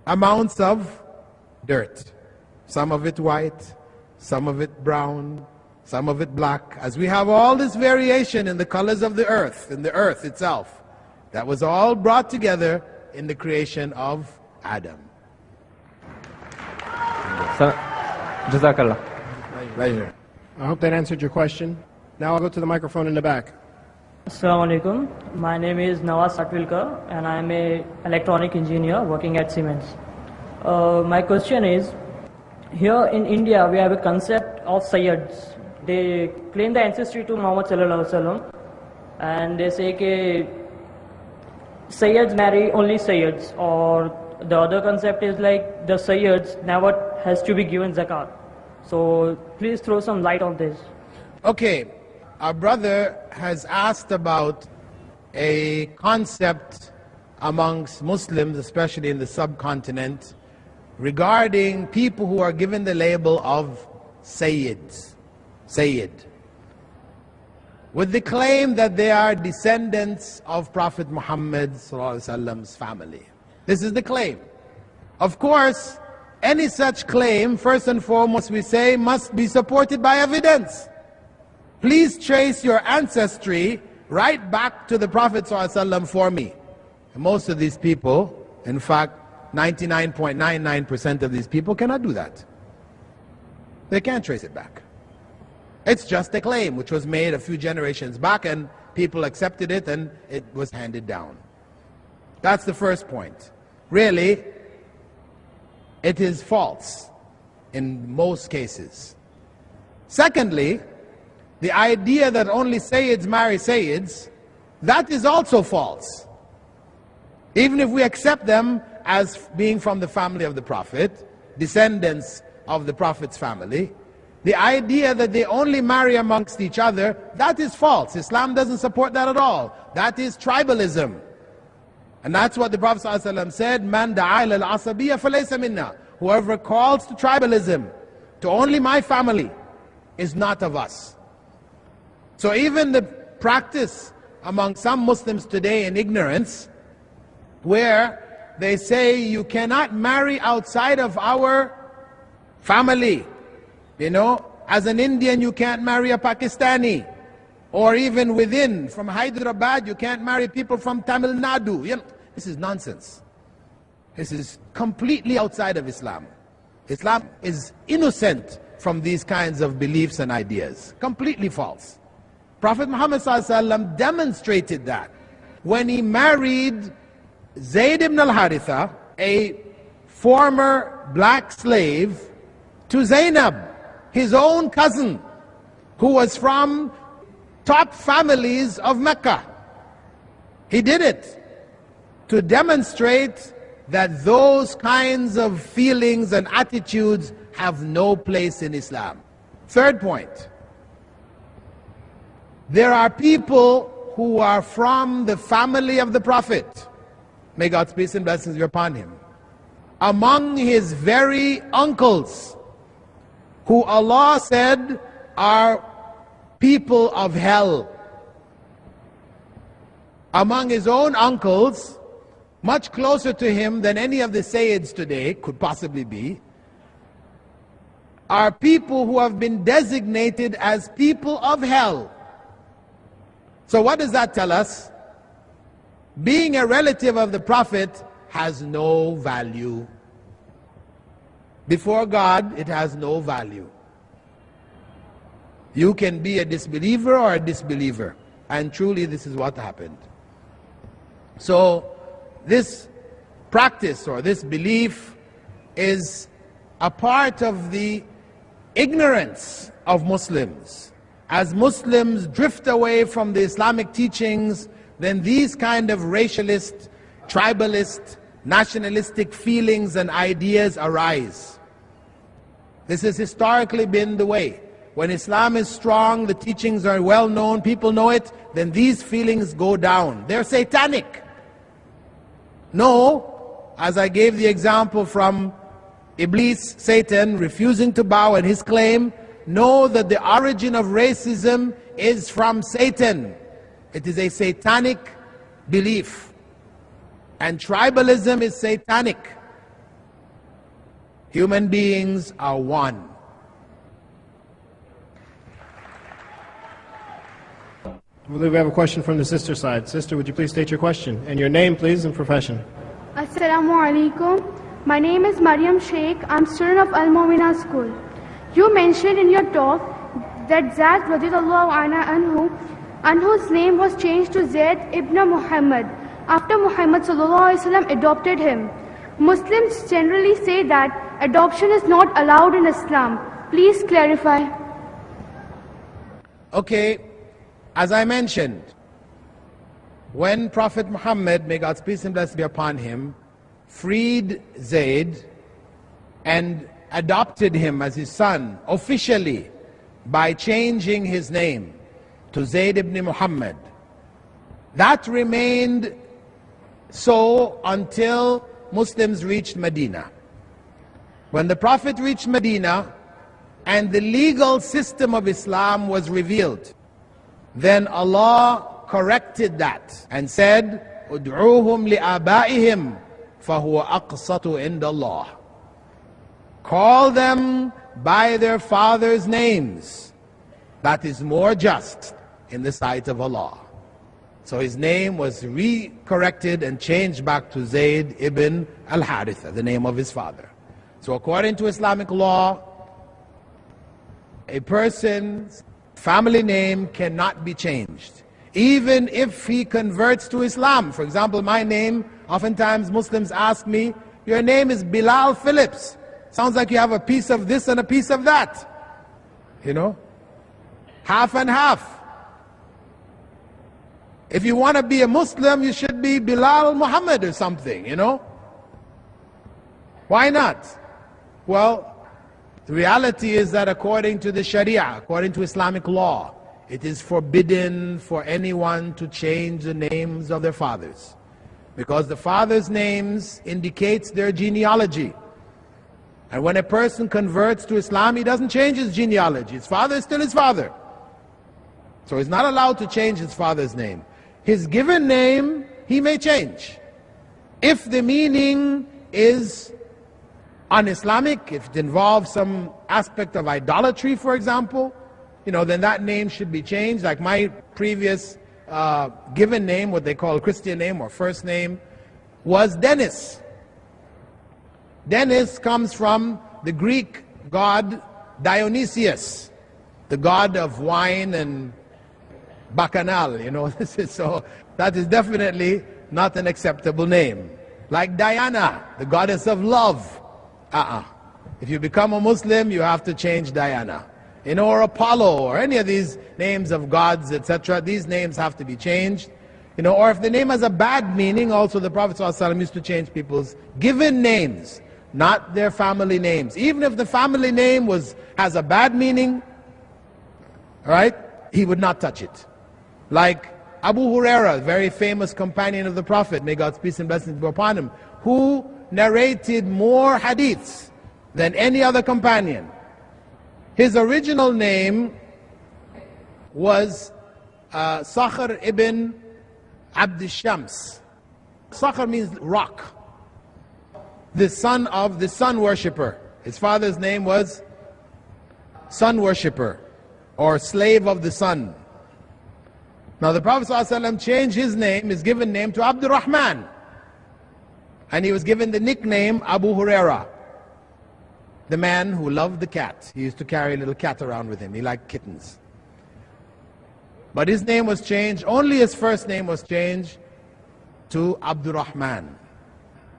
amounts of dirt. Some of it white, some of it brown, some of it black. As we have all this variation in the colors of the earth, in the earth itself, that was all brought together in the creation of Adam. Jazakallah. Right here. I hope that answered your question. Now I'll go to the microphone in the back. Assalamu alaikum. My name is Nawaz Satwilkar and I am an electronic engineer working at Siemens. My question is, here in India we have a concept of Sayyids. They claim the ancestry to Muhammad sallallahu alaihi wasallam, and they say that Sayyids marry only Sayyids, or the other concept is like the Sayyids never has to be given zakat. So please throw some light on this. Okay, our brother has asked about a concept amongst Muslims, especially in the subcontinent, regarding people who are given the label of Sayyids, Sayyid, with the claim that they are descendants of Prophet Muhammad's family. This is the claim. Of course, any such claim, first and foremost, we say, must be supported by evidence. Please trace your ancestry right back to the Prophet ﷺ for me. And most of these people, in fact, 99.99% of these people cannot do that. They can't trace it back. It's just a claim which was made a few generations back, and people accepted it and it was handed down. That's the first point. Really, it is false in most cases. Secondly, the idea that only Sayyids marry Sayyids, that is also false. Even if we accept them as being from the family of the Prophet, descendants of the Prophet's family, the idea that they only marry amongst each other, that is false. Islam doesn't support that at all. That is tribalism. And that's what the Prophet ﷺ said, Man da'a ila al-asabiyya falaysa minna. Whoever calls to tribalism, to only my family, is not of us. So even the practice among some Muslims today in ignorance, where they say you cannot marry outside of our family. You know, as an Indian you can't marry a Pakistani. Or even within, from Hyderabad, you can't marry people from Tamil Nadu. You know, this is nonsense. This is completely outside of Islam. Islam is innocent from these kinds of beliefs and ideas. Completely false. Prophet Muhammad ﷺ demonstrated that when he married Zayd ibn al-Haritha, a former black slave, to Zainab, his own cousin, who was from top families of Mecca. He did it to demonstrate that those kinds of feelings and attitudes have no place in Islam. Third point, there are people who are from the family of the Prophet, may God's peace and blessings be upon him, among his very uncles, who Allah said are people of hell. Among his own uncles, much closer to him than any of the Sayyids today could possibly be, are people who have been designated as people of hell. So what does that tell us? Being a relative of the Prophet has no value. Before God, it has no value. You can be a disbeliever or a disbeliever. And truly this is what happened. So this practice or this belief is a part of the ignorance of Muslims. As Muslims drift away from the Islamic teachings, then these kind of racialist, tribalist, nationalistic feelings and ideas arise. This has historically been the way. When Islam is strong, the teachings are well known, people know it, then these feelings go down. They're satanic. No, as I gave the example from Iblis, Satan, refusing to bow, and his claim, know that the origin of racism is from Satan. It is a satanic belief. And tribalism is satanic. Human beings are one. I believe we have a question from the sister side. Sister, would you please state your question? And your name, please, and profession. Assalamu alaikum. My name is Mariam Sheikh. I'm student of Al-Mu'minah School. You mentioned in your talk that Zayd radiyallahu anhu's name was changed to Zayd ibn Muhammad after Muhammad sallallahu alaihi wasallam adopted him. Muslims generally say that adoption is not allowed in Islam. Please clarify. Okay, as I mentioned, when Prophet Muhammad, may God's peace and blessing be upon him, freed Zayd and adopted him as his son officially by changing his name to Zayd ibn Muhammad, that remained so until Muslims reached Medina. When the Prophet reached Medina and the legal system of Islam was revealed, then Allah corrected that and said, "Ud'uuhum li'abaihim fahuwa aqsatu inda Allah." Call them by their fathers' names. That is more just in the sight of Allah. So his name was re-corrected and changed back to Zayd ibn al-Haritha, the name of his father. So according to Islamic law, a person's family name cannot be changed, even if he converts to Islam. For example, my name, oftentimes Muslims ask me, your name is Bilal Phillips. Sounds like you have a piece of this and a piece of that. You know? Half and half. If you want to be a Muslim, you should be Bilal Muhammad or something, you know? Why not? Well, the reality is that according to the Sharia, according to Islamic law, it is forbidden for anyone to change the names of their fathers. Because the fathers' names indicates their genealogy. And when a person converts to Islam, he doesn't change his genealogy. His father is still his father. So he's not allowed to change his father's name. His given name, he may change. If the meaning is un-Islamic, if it involves some aspect of idolatry, for example, you know, then that name should be changed. Like my previous given name, what they call Christian name or first name, was Dennis. Dennis comes from the Greek god Dionysius, the god of wine and bacchanal, you know. So that is definitely not an acceptable name. Like Diana, the goddess of love. If you become a Muslim, you have to change Diana. You know, or Apollo, or any of these names of gods, etc. These names have to be changed. You know, or if the name has a bad meaning, also the Prophet ﷺ used to change people's given names, not their family names. Even if the family name has a bad meaning, right, he would not touch it. Like Abu Huraira, very famous companion of the Prophet, may God's peace and blessings be upon him, who narrated more hadiths than any other companion. His original name was Sakhr ibn Abd Shams. Sakhr means rock. The son of the sun worshipper. His father's name was sun worshipper or slave of the sun. Now the Prophet ﷺ changed his name, his given name, to Abdul Rahman. And he was given the nickname Abu Huraira, the man who loved the cat. He used to carry a little cat around with him. He liked kittens. But his name was changed, only his first name was changed to Abdul Rahman.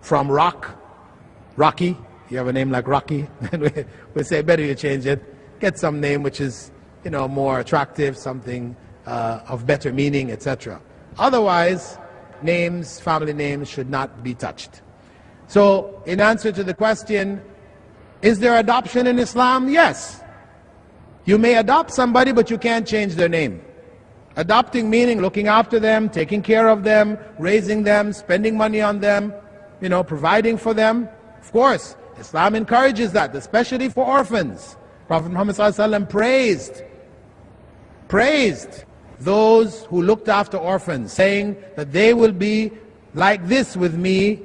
From rocky, You have a name like Rocky, and we say, better you change it. Get some name which is, more attractive, something of better meaning, etc. Otherwise, names, family names should not be touched. So, in answer to the question, is there adoption in Islam? Yes. You may adopt somebody, but you can't change their name. Adopting meaning looking after them, taking care of them, raising them, spending money on them, providing for them. Of course, Islam encourages that, especially for orphans. Prophet Muhammad ﷺ praised those who looked after orphans, saying that they will be like this with me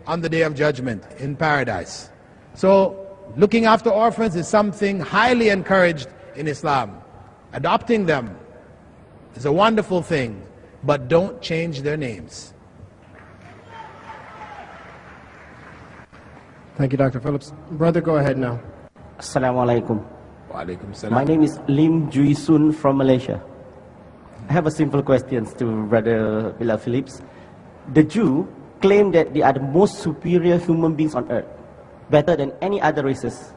on the day of judgment in paradise. So, looking after orphans is something highly encouraged in Islam. Adopting them is a wonderful thing, but don't change their names. Thank you, Dr. Phillips. Brother, go ahead now. Assalamu alaikum. Wa alaikum salam. My name is Lim Jui Sun from Malaysia. I have a simple question to Brother Bilal Phillips. The Jew claim that they are the most superior human beings on earth, better than any other races.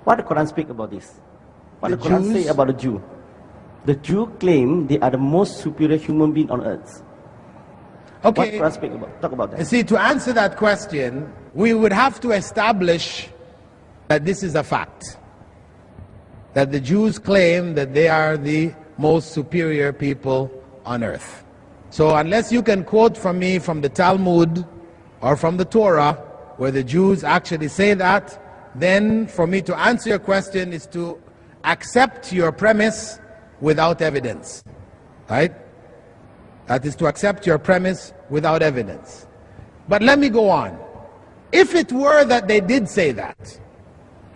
What the Quran speak about this? What the Quran say about the Jew? The Jew claim they are the most superior human being on earth. Okay. What Quran speak about? Talk about that. You see, to answer that question, we would have to establish that this is a fact. That the Jews claim that they are the most superior people on earth. So unless you can quote from me from the Talmud or from the Torah, where the Jews actually say that, then for me to answer your question is to accept your premise without evidence. Right? That is to accept your premise without evidence. But let me go on. If it were that they did say that,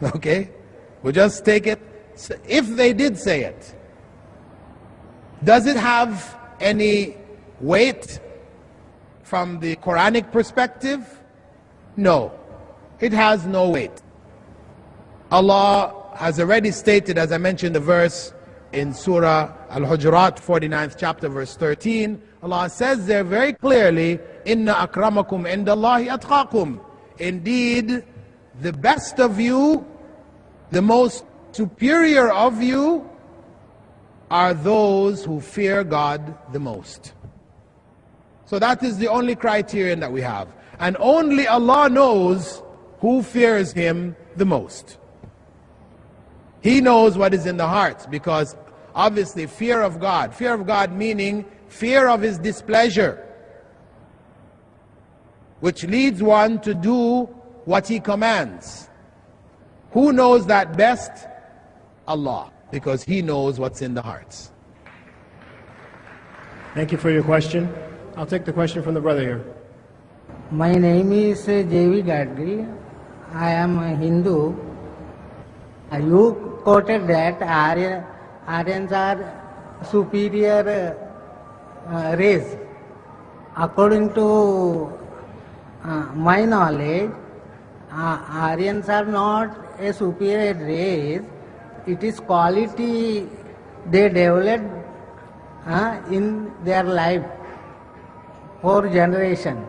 okay, we'll just take it. If they did say it, does it have any weight from the Quranic perspective? No, it has no weight. Allah has already stated, as I mentioned the verse in Surah Al-Hujurat, 49th chapter, verse 13, Allah says there very clearly, Inna akramakum indallahi atqakum. Indeed, the best of you, the most superior of you, are those who fear God the most. So that is the only criterion that we have. And only Allah knows who fears Him the most. He knows what is in the hearts, because obviously fear of God meaning fear of His displeasure, which leads one to do what He commands. Who knows that best? Allah, because He knows what's in the hearts. Thank you for your question. I'll take the question from the brother here. My name is J.V. Gadri. I am a Hindu. You quoted that Aryans are superior race. According to my knowledge, Aryans are not a superior race. It is quality they developed in their life for generation.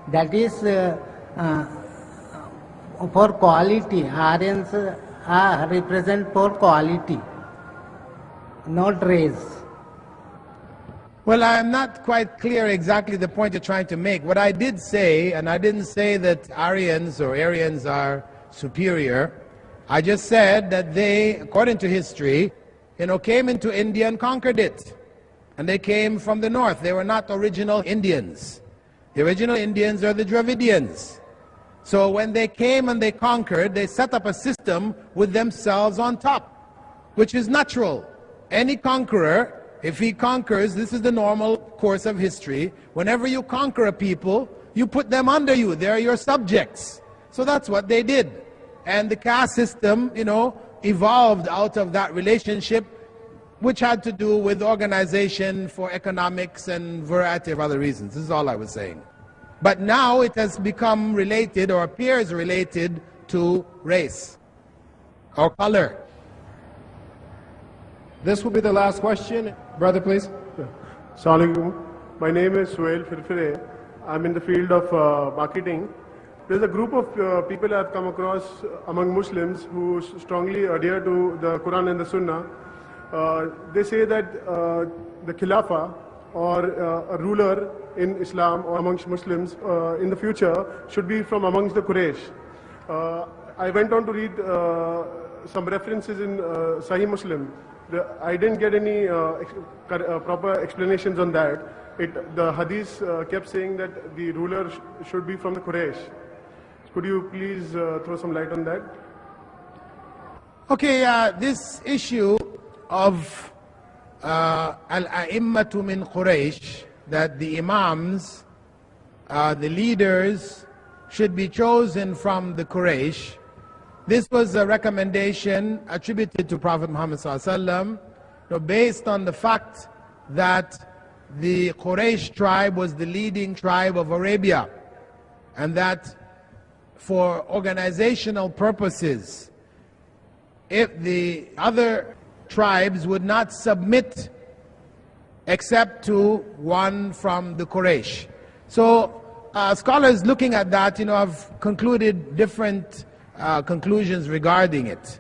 That is for quality. Aryans represent for quality, not race. Well, I'm not quite clear exactly the point you're trying to make. What I did say, and I didn't say that Aryans are superior. I just said that they, according to history, came into India and conquered it. And they came from the north. They were not original Indians. The original Indians are the Dravidians. So when they came and they conquered, they set up a system with themselves on top, which is natural. Any conqueror, if he conquers, this is the normal course of history. Whenever you conquer a people, you put them under you. They're your subjects. So that's what they did. And the caste system, evolved out of that relationship, which had to do with organization for economics and variety of other reasons. This is all I was saying. But now it has become related, or appears related, to race or color. This will be the last question. Brother, please. Assalamualaikum. My name is Suhail Firfire. I'm in the field of marketing. There's a group of people I've come across among Muslims who strongly adhere to the Quran and the Sunnah. They say that the Khilafah or a ruler in Islam or amongst Muslims in the future should be from amongst the Quraysh. I went on to read some references in Sahih Muslim. I didn't get any proper explanations on that. The hadith kept saying that the ruler should be from the Quraysh. Could you please throw some light on that? Okay, this issue of al-a'immatu min Quraysh, that the imams, the leaders, should be chosen from the Quraysh. This was a recommendation attributed to Prophet Muhammad ﷺ, based on the fact that the Quraysh tribe was the leading tribe of Arabia, and that for organizational purposes, if the other tribes would not submit except to one from the Quraysh. So scholars looking at that, have concluded different conclusions regarding it.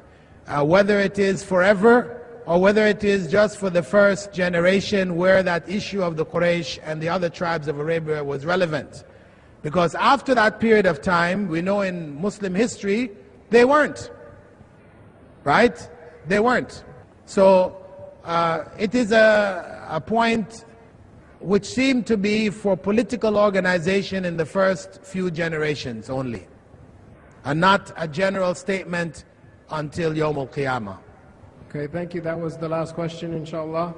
Whether it is forever or whether it is just for the first generation where that issue of the Quraysh and the other tribes of Arabia was relevant. Because after that period of time, we know in Muslim history, they weren't. Right? They weren't. So it is a point which seemed to be for political organization in the first few generations only, and not a general statement until Yawm al-Qiyamah. Okay, thank you. That was the last question, inshallah.